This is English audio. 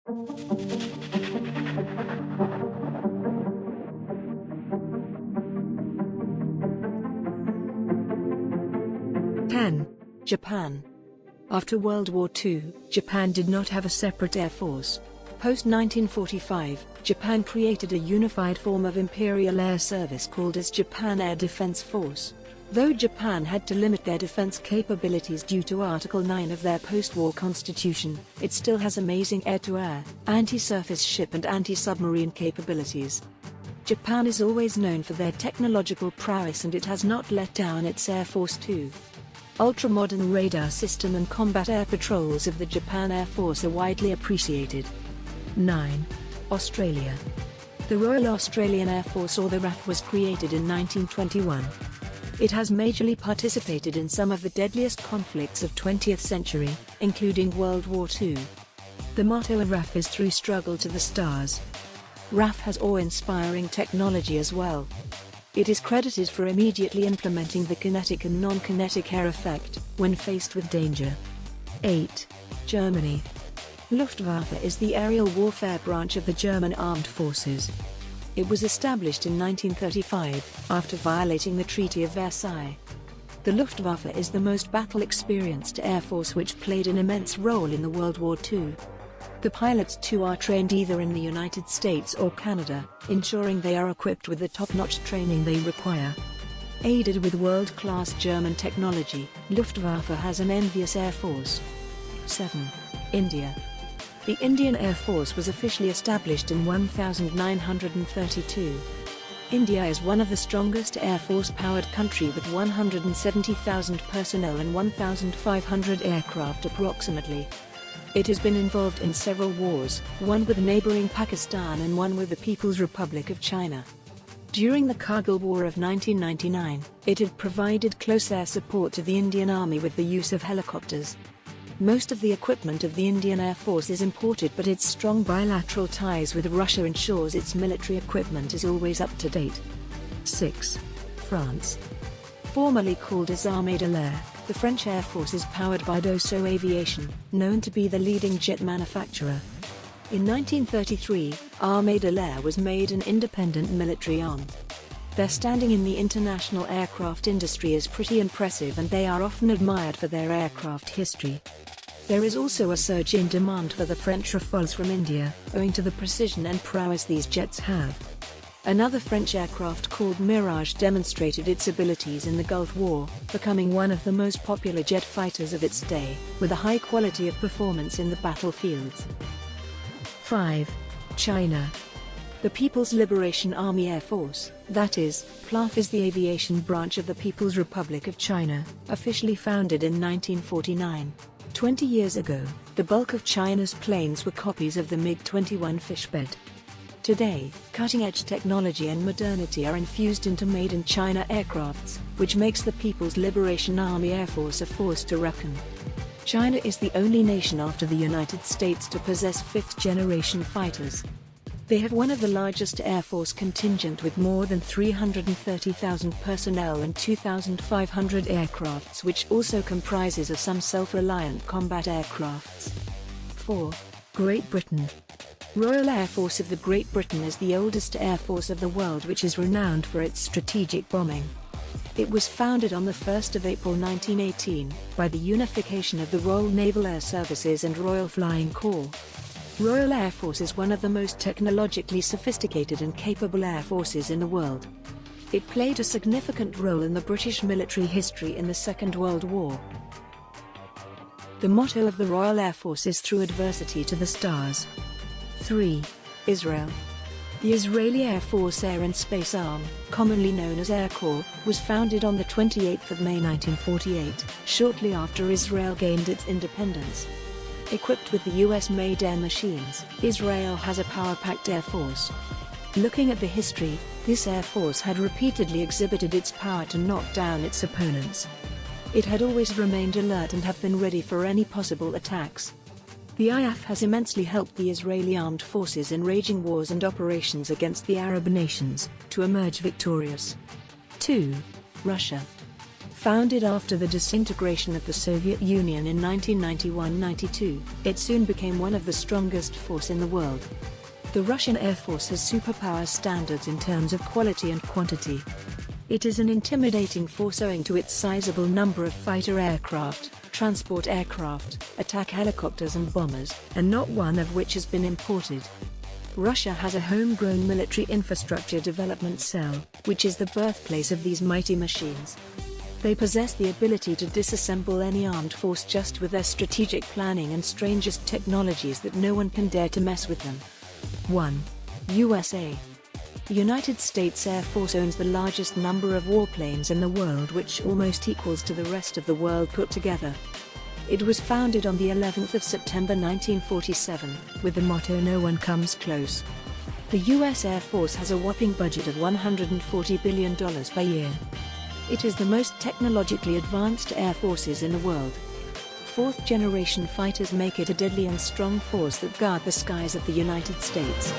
10. Japan. After World War II, Japan did not have a separate air force. Post-1945, Japan created a unified form of imperial air service called as Japan Air Defense Force. Though Japan had to limit their defense capabilities due to Article 9 of their post-war constitution, it still has amazing air-to-air, anti-surface ship and anti-submarine capabilities. Japan is always known for their technological prowess, and it has not let down its Air Force too. Ultra-modern radar system and combat air patrols of the Japan Air Force are widely appreciated. 9. Australia. The Royal Australian Air Force, or the RAF, was created in 1921. It has majorly participated in some of the deadliest conflicts of 20th century, including World War II. The motto of RAF is "Through Struggle to the Stars." RAF has awe-inspiring technology as well. It is credited for immediately implementing the kinetic and non-kinetic air effect when faced with danger. 8. Germany. Luftwaffe is the aerial warfare branch of the German armed forces. It was established in 1935, after violating the Treaty of Versailles. The Luftwaffe is the most battle-experienced air force, which played an immense role in the World War II. The pilots too are trained either in the United States or Canada, ensuring they are equipped with the top-notch training they require. Aided with world-class German technology, Luftwaffe has an envious air force. 7. India. The Indian Air Force was officially established in 1932. India is one of the strongest Air Force-powered country with 170,000 personnel and 1,500 aircraft approximately. It has been involved in several wars, one with neighboring Pakistan and one with the People's Republic of China. During the Kargil War of 1999, it had provided close air support to the Indian Army with the use of helicopters. Most of the equipment of the Indian Air Force is imported, but its strong bilateral ties with Russia ensures its military equipment is always up to date. 6. France. Formerly called as Armée de l'Air, the French Air Force is powered by Dassault Aviation, known to be the leading jet manufacturer. In 1933, Armée de l'Air was made an independent military arm. Their standing in the international aircraft industry is pretty impressive, and they are often admired for their aircraft history. There is also a surge in demand for the French Rafales from India, owing to the precision and prowess these jets have. Another French aircraft called Mirage demonstrated its abilities in the Gulf War, becoming one of the most popular jet fighters of its day, with a high quality of performance in the battlefields. 5. China. The People's Liberation Army Air Force, that is, PLAF, is the aviation branch of the People's Republic of China, officially founded in 1949. 20 years ago, the bulk of China's planes were copies of the MiG-21 Fishbed. Today, cutting-edge technology and modernity are infused into made-in-China aircrafts, which makes the People's Liberation Army Air Force a force to reckon. China is the only nation after the United States to possess fifth-generation fighters. They have one of the largest Air Force contingent with more than 330,000 personnel and 2,500 aircrafts, which also comprises of some self-reliant combat aircrafts. 4. Great Britain. Royal Air Force of the Great Britain is the oldest air force of the world, which is renowned for its strategic bombing. It was founded on the 1st of April 1918, by the unification of the Royal Naval Air Services and Royal Flying Corps. Royal Air Force is one of the most technologically sophisticated and capable air forces in the world. It played a significant role in the British military history in the Second World War. The motto of the Royal Air Force is "Through Adversity to the Stars." 3. Israel. The Israeli Air Force Air and Space Arm, commonly known as Air Corps, was founded on the 28th of May 1948, shortly after Israel gained its independence. Equipped with the US-made air machines, Israel has a power-packed air force. Looking at the history, this air force had repeatedly exhibited its power to knock down its opponents. It had always remained alert and have been ready for any possible attacks. The IAF has immensely helped the Israeli armed forces in raging wars and operations against the Arab nations, to emerge victorious. 2. Russia. Founded after the disintegration of the Soviet Union in 1991-92, it soon became one of the strongest force in the world. The Russian Air Force has superpower standards in terms of quality and quantity. It is an intimidating force owing to its sizable number of fighter aircraft, transport aircraft, attack helicopters and bombers, and not one of which has been imported. Russia has a homegrown military infrastructure development cell, which is the birthplace of these mighty machines. They possess the ability to disassemble any armed force just with their strategic planning and strangest technologies that no one can dare to mess with them. 1. USA. The United States Air Force owns the largest number of warplanes in the world, which almost equals to the rest of the world put together. It was founded on the 11th of September 1947, with the motto "No one comes close." The U.S. Air Force has a whopping budget of $140 billion per year. It is the most technologically advanced air forces in the world. Fourth-generation fighters make it a deadly and strong force that guard the skies of the United States.